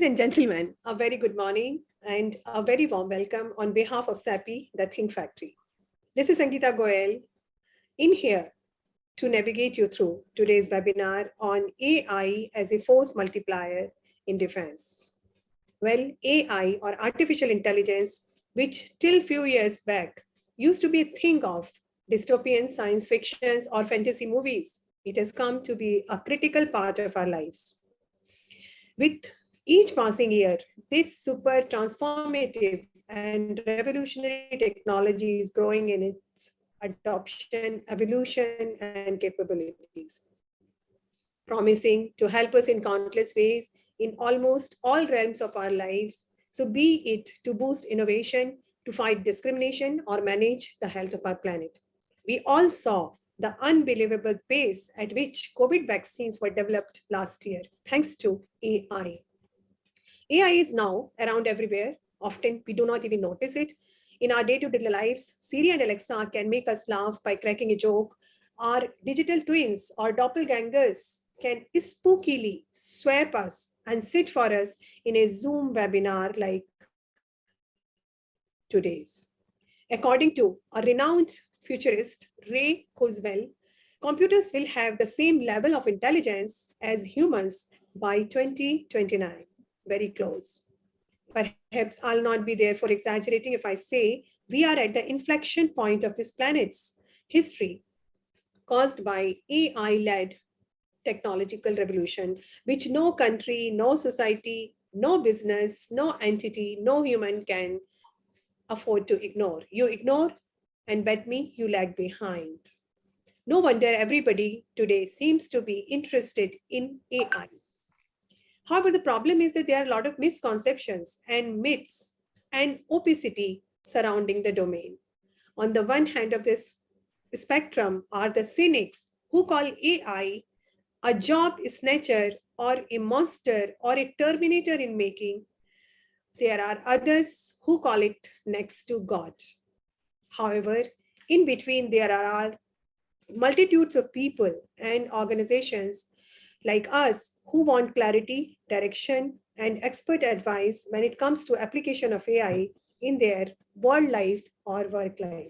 Ladies and gentlemen, a very good morning and a very warm welcome on behalf of SAPI, the Think Factory. This is Sangeeta Goel in here to navigate you through today's webinar on AI as a force multiplier in defense. Well, AI or artificial intelligence, which till few years back used to be a thing of dystopian science fictions or fantasy movies, it has come to be a critical part of our lives. With each passing year, this super transformative and revolutionary technology is growing in its adoption, evolution, and capabilities, promising to help us in countless ways in almost all realms of our lives. So be it to boost innovation, to fight discrimination, or manage the health of our planet. We all saw the unbelievable pace at which COVID vaccines were developed last year, thanks to AI. AI is now around everywhere. Often we do not even notice it. In our day-to-day lives, Siri and Alexa can make us laugh by cracking a joke. Our digital twins or doppelgangers can spookily swap us and sit for us in a Zoom webinar like today's. According to a renowned futurist, Ray Kurzweil, computers will have the same level of intelligence as humans by 2029. Very close. Perhaps I'll not be there for exaggerating if I say we are at the inflection point of this planet's history caused by AI-led technological revolution, which no country, no society, no business, no entity, no human can afford to ignore. You ignore and bet me you lag behind. No wonder everybody today seems to be interested in AI. However, the problem is that there are a lot of misconceptions and myths and opacity surrounding the domain. On the one hand of this spectrum are the cynics who call AI a job snatcher or a monster or a terminator in making. There are others who call it next to God. However, in between there are multitudes of people and organizations like us who want clarity, direction, and expert advice when it comes to application of AI in their world life or work life.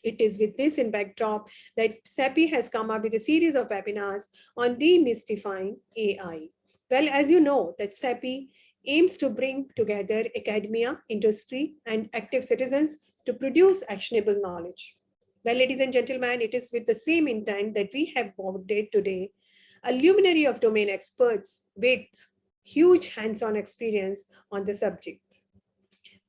It is with this in backdrop that SAPI has come up with a series of webinars on demystifying AI. Well, as you know, that SAPI aims to bring together academia, industry, and active citizens to produce actionable knowledge. Well, ladies and gentlemen, it is with the same intent that we have boarded today a luminary of domain experts with huge hands-on experience on the subject.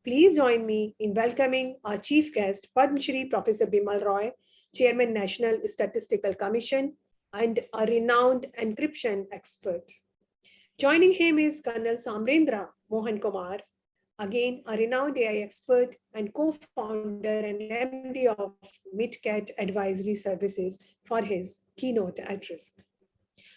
Please join me in welcoming our chief guest, Padmashri Professor Bimal Roy, Chairman National Statistical Commission, and a renowned encryption expert. Joining him is Col Samrendra Mohan Kumar, again a renowned AI expert and co-founder and MD of Mitkat Advisory Services, for his keynote address.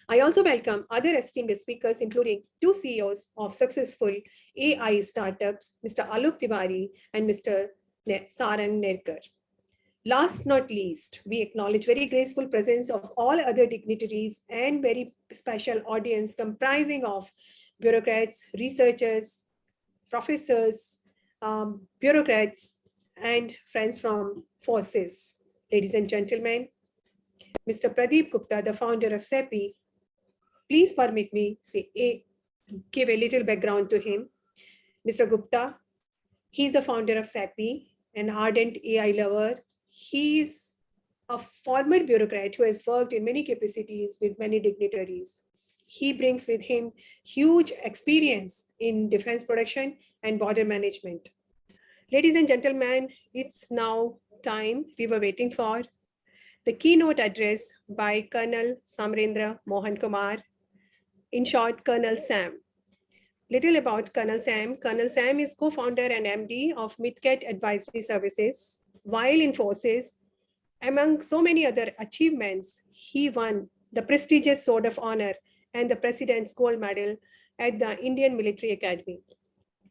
I also welcome other esteemed speakers, including two CEOs of successful AI startups, Mr. Alok Tiwari and Mr. Sarang Nerkar. Last not least, we acknowledge very graceful presence of all other dignitaries and very special audience comprising of bureaucrats, researchers, professors, bureaucrats, and friends from forces. Ladies and gentlemen, Mr. Pradeep Gupta, the founder of SAPI, please permit me give a little background to him. Mr. Gupta, he's the founder of SAPI, an ardent AI lover. He's a former bureaucrat who has worked in many capacities with many dignitaries. He brings with him huge experience in defense production and border management. Ladies and gentlemen, it's now time we were waiting for. The keynote address by Col Samrendra Mohan Kumar, in short, Col Sam. Little about Col Sam. Col Sam is co-founder and MD of Mitkat Advisory Services. While in forces, among so many other achievements, he won the prestigious Sword of Honor and the President's Gold Medal at the Indian Military Academy.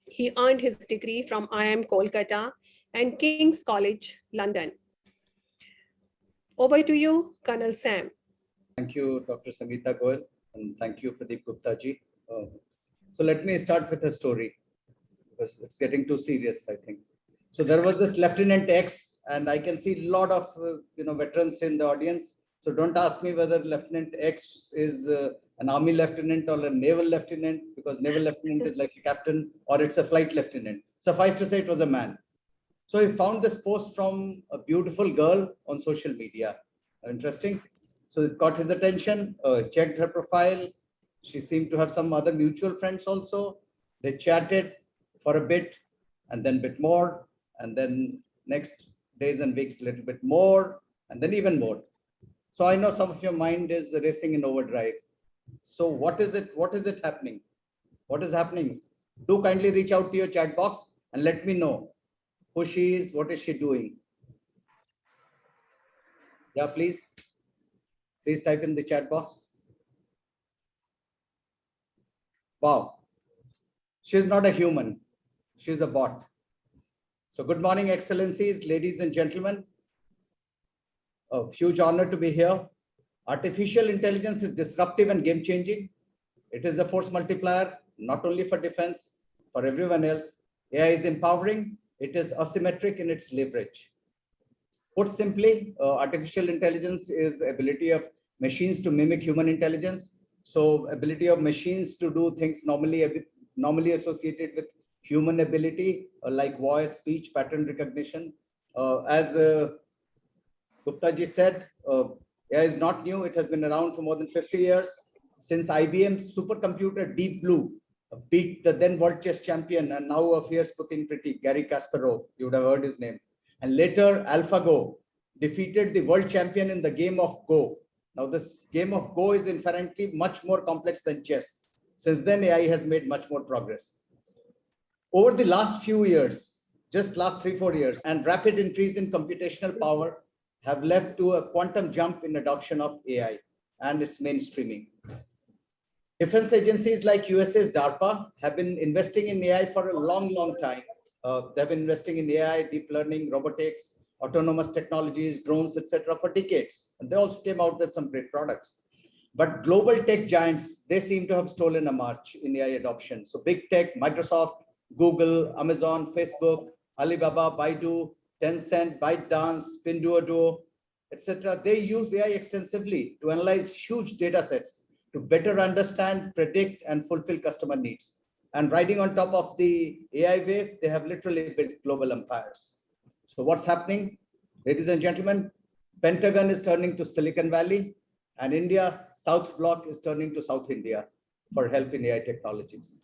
He earned his degree from IIM Kolkata and King's College, London. Over to you, Col Sam. Thank you, Dr. Sangeeta Goel, and thank you, Pradeep Gupta ji. So let me start with a story because it's getting too serious, I think. So there was this Lieutenant X, and I can see a lot of veterans in the audience. So don't ask me whether Lieutenant X is an army lieutenant or a naval lieutenant, because naval lieutenant is like a captain, or it's a flight lieutenant. Suffice to say, it was a man. So he found this post from a beautiful girl on social media. Interesting. So it caught his attention, checked her profile. She seemed to have some other mutual friends also. They chatted for a bit, and then a bit more, and then next days and weeks a little bit more, and then even more. So I know some of your mind is racing in overdrive. So what is it? What is it happening? What is happening? Do kindly reach out to your chat box and let me know who she is, what is she doing. Yeah, please type in the chat box. Wow, she's not a human, she's a bot. So good morning, excellencies, ladies and gentlemen. A huge honor to be here. Artificial intelligence is disruptive and game-changing. It is a force multiplier, not only for defense, for everyone else. AI is empowering. It is asymmetric in its leverage. Put simply, artificial intelligence is the ability of machines to mimic human intelligence. So ability of machines to do things normally associated with human ability, like voice, speech, pattern recognition. As Gupta ji said, AI is not new. It has been around for more than 50 years. Since IBM's supercomputer Deep Blue beat the then world chess champion and now a fierce looking pretty Garry Kasparov, you would have heard his name. And later AlphaGo defeated the world champion in the game of Go. Now this game of Go is inherently much more complex than chess. Since then, AI has made much more progress. Over the last few years, just last 3-4 years, and rapid increase in computational power have led to a quantum jump in adoption of AI and its mainstreaming. Defense agencies like USA's DARPA have been investing in AI for a long, long time. They've been investing in AI, deep learning, robotics, autonomous technologies, drones, etc. for decades. And they also came out with some great products. But global tech giants, they seem to have stolen a march in AI adoption. So big tech, Microsoft, Google, Amazon, Facebook, Alibaba, Baidu, Tencent, ByteDance, Pinduoduo, etc. They use AI extensively to analyze huge data sets to better understand, predict, and fulfill customer needs. And riding on top of the AI wave, they have literally built global empires. So what's happening? Ladies and gentlemen, Pentagon is turning to Silicon Valley, and India, South Bloc is turning to South India for help in AI technologies.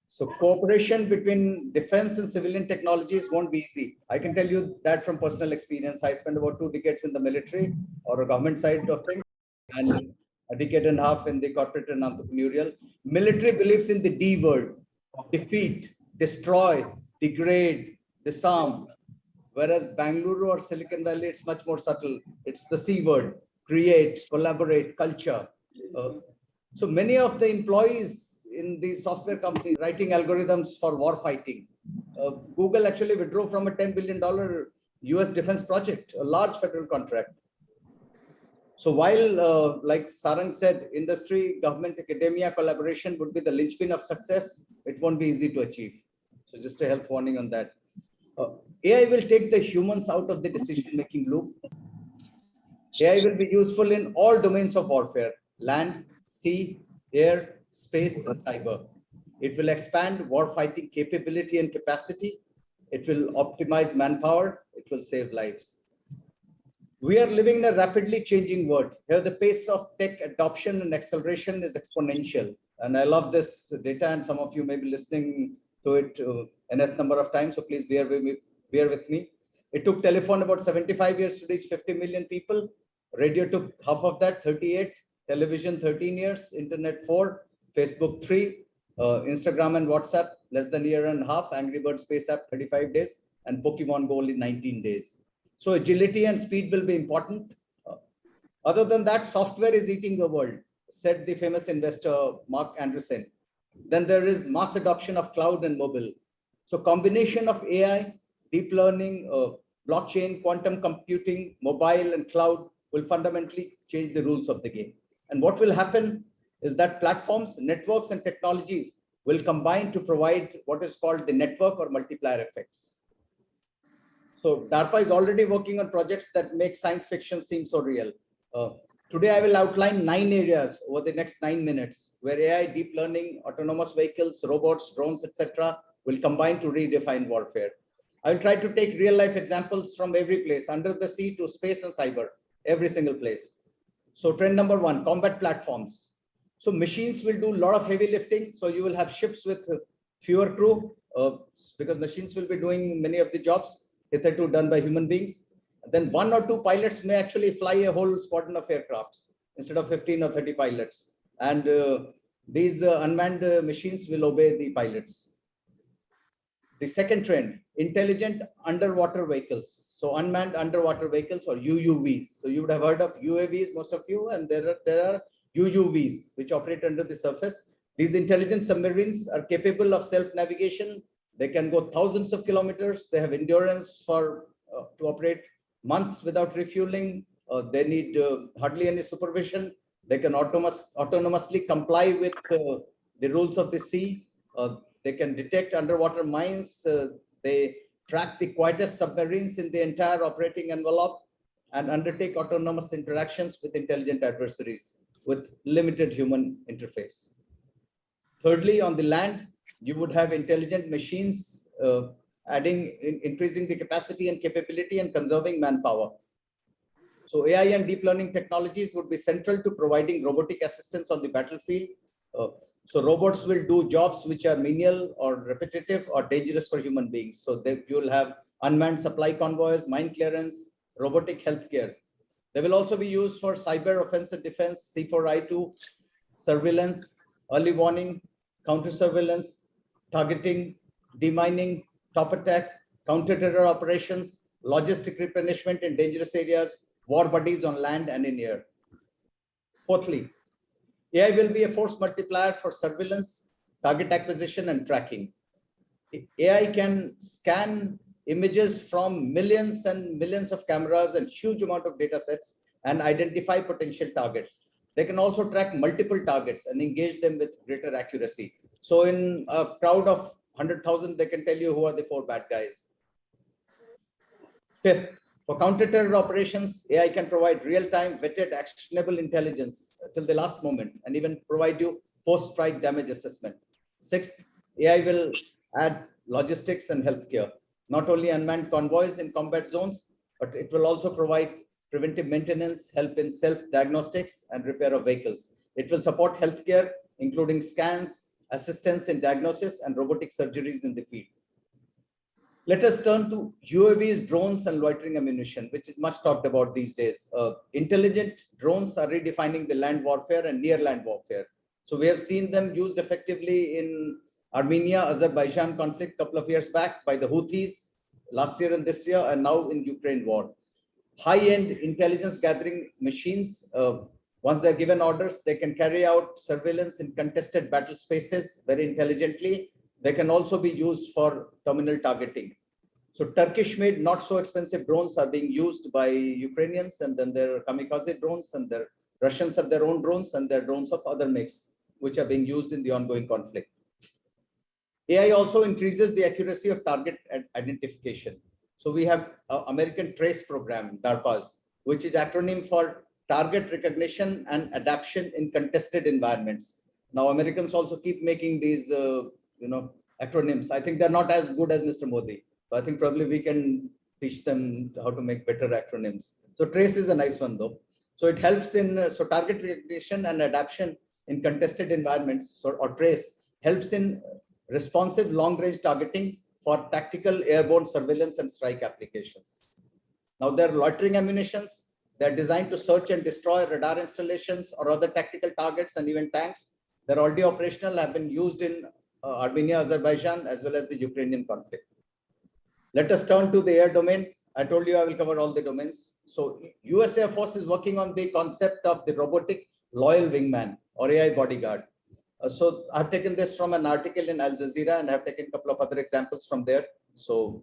So cooperation between defense and civilian technologies won't be easy. I can tell you that from personal experience. I spent about 2 decades in the military or a government side of things, and a decade and a half in the corporate and entrepreneurial. Military believes in the D word: defeat, destroy, degrade, disarm. Whereas Bangalore or Silicon Valley, it's much more subtle. It's the C word: create, collaborate, culture. So many of the employees in these software companies writing algorithms for war fighting. Google actually withdrew from a $10 billion US defense project, a large federal contract. So while, like Sarang said, industry, government, academia collaboration would be the linchpin of success, it won't be easy to achieve. So just a health warning on that. AI will take the humans out of the decision-making loop. AI will be useful in all domains of warfare: land, sea, air, space, and cyber. It will expand warfighting capability and capacity. It will optimize manpower. It will save lives. We are living in a rapidly changing world. Here, the pace of tech adoption and acceleration is exponential. And I love this data, and some of you may be listening to it enough number of times, so please bear with me. It took telephone about 75 years to reach 50 million people. Radio took half of that, 38. Television, 13 years. Internet, 4. Facebook, 3. Instagram and WhatsApp, less than a year and a half. Angry Bird Space App, 35 days. And Pokemon Go, only 19 days. So agility and speed will be important. Other than that, software is eating the world, said the famous investor Mark Andreessen. Then there is mass adoption of cloud and mobile. So combination of AI, deep learning, blockchain, quantum computing, mobile and cloud will fundamentally change the rules of the game. And what will happen? is that platforms, networks, and technologies will combine to provide what is called the network or multiplier effects. So DARPA is already working on projects that make science fiction seem so real. Today, I will outline 9 areas over the next 9 minutes where AI, deep learning, autonomous vehicles, robots, drones, etc. will combine to redefine warfare. I will try to take real life examples from every place, under the sea to space and cyber, every single place. So trend number 1, combat platforms. So machines will do a lot of heavy lifting. So you will have ships with fewer crew because machines will be doing many of the jobs hitherto done by human beings. Then 1 or 2 pilots may actually fly a whole squadron of aircrafts instead of 15 or 30 pilots. And these unmanned machines will obey the pilots. The second trend, intelligent underwater vehicles. So unmanned underwater vehicles or UUVs. So you would have heard of UAVs, most of you, and there are UUVs which operate under the surface. These intelligent submarines are capable of self-navigation. They can go thousands of kilometers. They have endurance for to operate months without refueling. They need hardly any supervision. They can autonomously comply with the rules of the sea. They can detect underwater mines. They track the quietest submarines in the entire operating envelope and undertake autonomous interactions with intelligent adversaries with limited human interface. Thirdly, on the land, you would have intelligent machines increasing the capacity and capability and conserving manpower. So AI and deep learning technologies would be central to providing robotic assistance on the battlefield. So robots will do jobs which are menial or repetitive or dangerous for human beings. So you will have unmanned supply convoys, mine clearance, robotic healthcare. They will also be used for cyber offensive defense, C4I2, surveillance, early warning, counter surveillance, targeting, demining, top attack, counter-terror operations, logistic replenishment in dangerous areas, war buddies on land and in air. Fourthly, AI will be a force multiplier for surveillance, target acquisition, and tracking. AI can scan images from millions and millions of cameras and huge amount of data sets and identify potential targets. They can also track multiple targets and engage them with greater accuracy. So in a crowd of 100,000, they can tell you who are the 4 bad guys. Fifth, for counter-terror operations, AI can provide real-time, vetted, actionable intelligence till the last moment and even provide you post-strike damage assessment. Sixth, AI will add logistics and healthcare, not only unmanned convoys in combat zones, but it will also provide preventive maintenance, help in self-diagnostics and repair of vehicles. It will support healthcare, including scans, assistance in diagnosis, and robotic surgeries in the field. Let us turn to UAVs, drones, and loitering ammunition, which is much talked about these days. Intelligent drones are redefining the land warfare and near land warfare. So we have seen them used effectively in Armenia, Azerbaijan conflict a couple of years back by the Houthis last year and this year, and now in Ukraine war. High-end intelligence gathering machines, once they're given orders, they can carry out surveillance in contested battle spaces very intelligently. They can also be used for terminal targeting. So Turkish-made, not so expensive drones are being used by Ukrainians, and then there are kamikaze drones, and the Russians have their own drones, and their drones of other makes, which are being used in the ongoing conflict. AI also increases the accuracy of target identification. So we have American TRACE program, DARPA's, which is acronym for Target Recognition and Adaption in Contested Environments. Now, Americans also keep making these, acronyms. I think they're not as good as Mr. Modi. So I think probably we can teach them how to make better acronyms. So TRACE is a nice one though. So it helps in, target recognition and adaptation in contested environments, or TRACE helps in responsive long-range targeting for tactical airborne surveillance and strike applications. Now, there are loitering ammunitions. They're designed to search and destroy radar installations or other tactical targets and even tanks. They're already operational, have been used in Armenia, Azerbaijan, as well as the Ukrainian conflict. Let us turn to the air domain. I told you I will cover all the domains. So US Air Force is working on the concept of the robotic loyal wingman or AI bodyguard. So I've taken this from an article in Al Jazeera, and I've taken a couple of other examples from there. So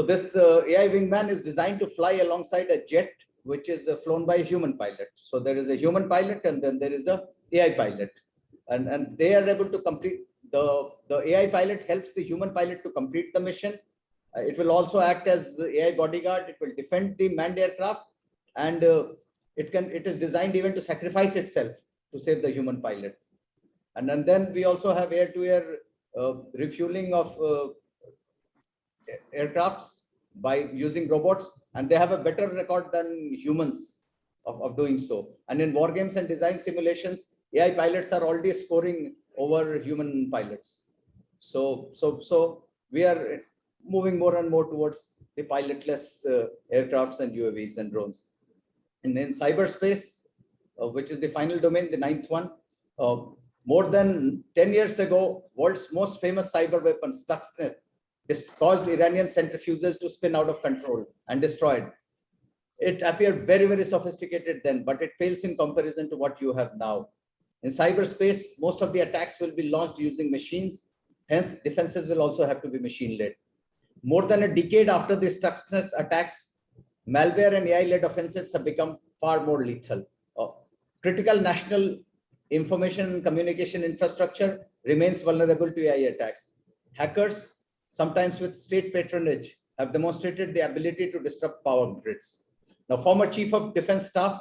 this AI wingman is designed to fly alongside a jet, which is flown by a human pilot. So there is a human pilot, and then there is a AI pilot. And they are able to complete the AI pilot helps the human pilot to complete the mission. It will also act as the AI bodyguard. It will defend the manned aircraft, and it is designed even to sacrifice itself to save the human pilot. And then we also have air-to-air refueling of aircrafts by using robots, and they have a better record than humans of doing so. And in war games and design simulations, AI pilots are already scoring over human pilots. So we are moving more and more towards the pilotless aircrafts and UAVs and drones. And in cyberspace, which is the final domain, the ninth one, more than 10 years ago, world's most famous cyber weapon, Stuxnet, caused Iranian centrifuges to spin out of control and destroyed. It appeared very, very sophisticated then, but it pales in comparison to what you have now. In cyberspace, most of the attacks will be launched using machines. Hence, defenses will also have to be machine-led. More than a decade after the Stuxnet attacks, malware and AI-led offensives have become far more lethal. Critical national information and communication infrastructure remains vulnerable to AI attacks. Hackers, sometimes with state patronage, have demonstrated the ability to disrupt power grids. Now, former Chief of Defense Staff,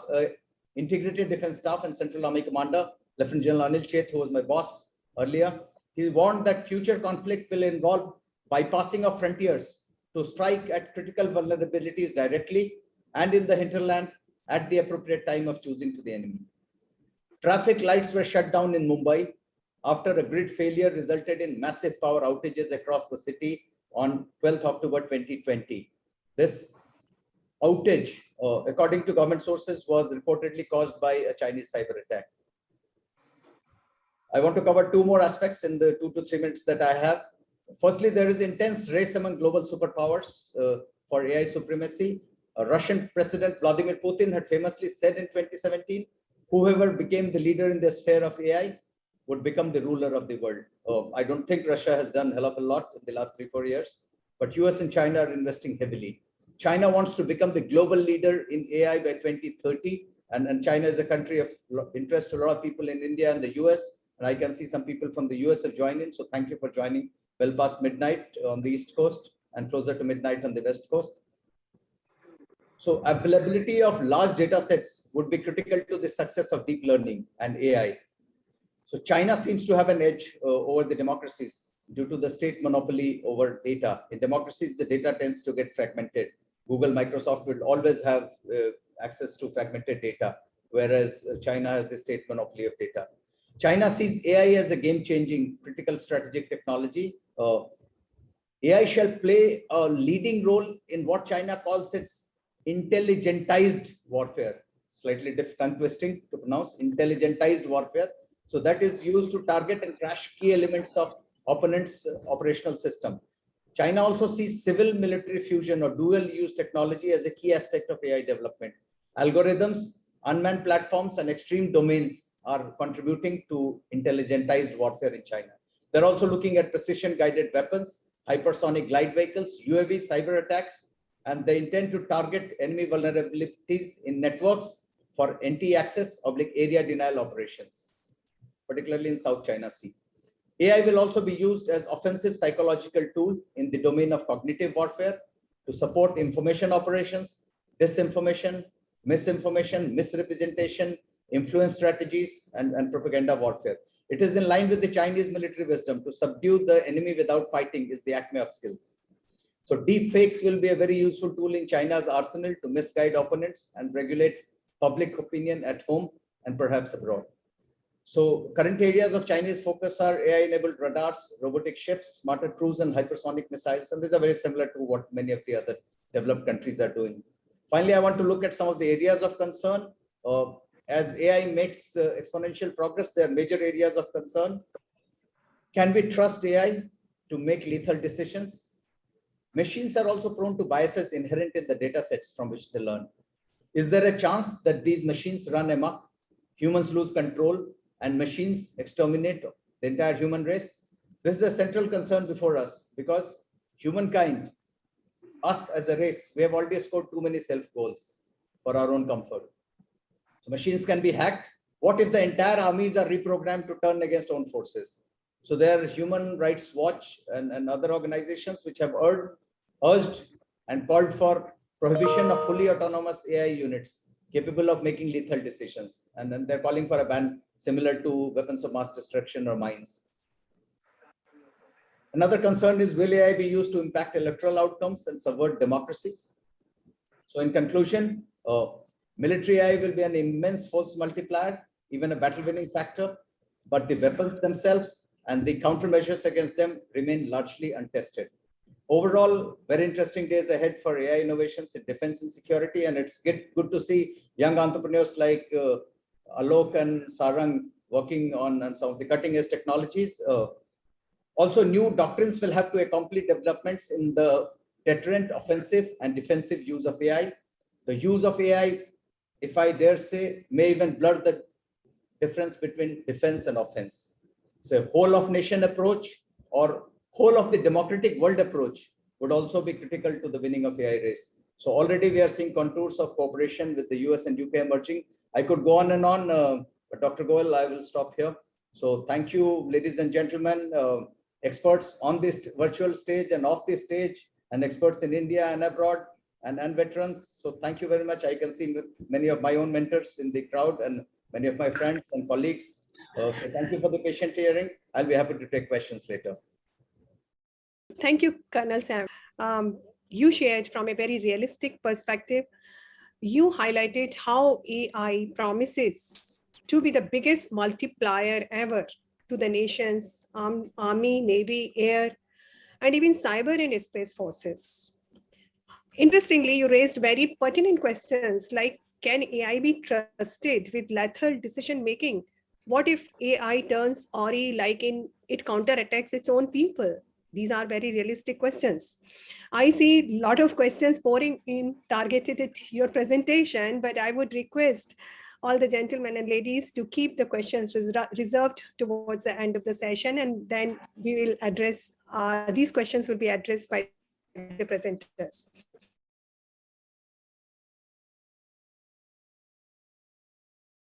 Integrated Defense Staff and Central Army Commander, Lieutenant General Anil Cheth, who was my boss earlier, he warned that future conflict will involve bypassing of frontiers to strike at critical vulnerabilities directly and in the hinterland at the appropriate time of choosing to the enemy. Traffic lights were shut down in Mumbai after a grid failure resulted in massive power outages across the city on 12th October 2020. This outage, according to government sources, was reportedly caused by a Chinese cyber attack. I want to cover two more aspects in the 2 to 3 minutes that I have. Firstly, there is intense race among global superpowers for AI supremacy. Russian President Vladimir Putin had famously said in 2017, whoever became the leader in the sphere of AI would become the ruler of the world. I don't think Russia has done a hell of a lot in the last 3-4 years, but US and China are investing heavily. China wants to become the global leader in AI by 2030. And China is a country of interest to a lot of people in India and the US. And I can see some people from the US have joined in. So thank you for joining well past midnight on the East Coast and closer to midnight on the West Coast. So availability of large data sets would be critical to the success of deep learning and AI. So China seems to have an edge over the democracies due to the state monopoly over data. In democracies, the data tends to get fragmented. Google, Microsoft will always have access to fragmented data, whereas China has the state monopoly of data. China sees AI as a game-changing critical strategic technology. AI shall play a leading role in what China calls its intelligentized warfare. Slightly tongue twisting to pronounce, intelligentized warfare. So that is used to target and crash key elements of opponents' operational system. China also sees civil military fusion or dual use technology as a key aspect of AI development. Algorithms, unmanned platforms, and extreme domains are contributing to intelligentized warfare in China. They're also looking at precision guided weapons, hypersonic glide vehicles, UAV cyber attacks, and they intend to target enemy vulnerabilities in networks for anti-access area denial operations, particularly in South China Sea. AI will also be used as offensive psychological tool in the domain of cognitive warfare to support information operations, disinformation, misinformation, misrepresentation, influence strategies, and propaganda warfare. It is in line with the Chinese military wisdom to subdue the enemy without fighting is the acme of skills. So deep fakes will be a very useful tool in China's arsenal to misguide opponents and regulate public opinion at home and perhaps abroad. So current areas of Chinese focus are AI-enabled radars, robotic ships, smarter cruise and hypersonic missiles. And these are very similar to what many of the other developed countries are doing. Finally, I want to look at some of the areas of concern. As AI makes exponential progress, there are major areas of concern. Can we trust AI to make lethal decisions? Machines are also prone to biases inherent in the data sets from which they learn. Is there a chance that these machines run amok, humans lose control, and machines exterminate the entire human race? This is a central concern before us because humankind, us as a race, we have already scored too many self-goals for our own comfort. So machines can be hacked, What if the entire armies are reprogrammed to turn against own forces? So there are Human Rights Watch and other organizations which have urged and called for prohibition of fully autonomous AI units capable of making lethal decisions. And then they're calling for a ban similar to weapons of mass destruction or mines. Another concern is, will AI be used to impact electoral outcomes and subvert democracies? So in conclusion, military AI will be an immense force multiplier, even a battle-winning factor, but the weapons themselves and the countermeasures against them remain largely untested. Overall, very interesting days ahead for AI innovations in defense and security, and it's good to see young entrepreneurs like Alok and Sarang working on some of the cutting-edge technologies. Also, new doctrines will have to accompany developments in the deterrent, offensive, and defensive use of AI. The use of AI, if I dare say, may even blur the difference between defense and offense. So, whole of nation approach or whole of the democratic world approach would also be critical to the winning of AI race. So already we are seeing contours of cooperation with the US and UK emerging. I could go on and on, but Dr. Goel, I will stop here. So thank you, ladies and gentlemen, experts on this virtual stage and off this stage, and experts in India and abroad, and veterans. So thank you very much. I can see many of my own mentors in the crowd and many of my friends and colleagues. So thank you for the patient hearing. I'll be happy to take questions later. Thank you, Colonel Sam. You shared from a very realistic perspective. You highlighted how AI promises to be the biggest multiplier ever to the nation's army, navy, air, and even cyber and space forces. Interestingly, you raised very pertinent questions like, can AI be trusted with lethal decision-making? What if AI turns Ori like it counterattacks its own people? These are very realistic questions. I see a lot of questions pouring in targeted at your presentation, but I would request all the gentlemen and ladies to keep the questions reserved towards the end of the session, and then we will address, these questions will be addressed by the presenters.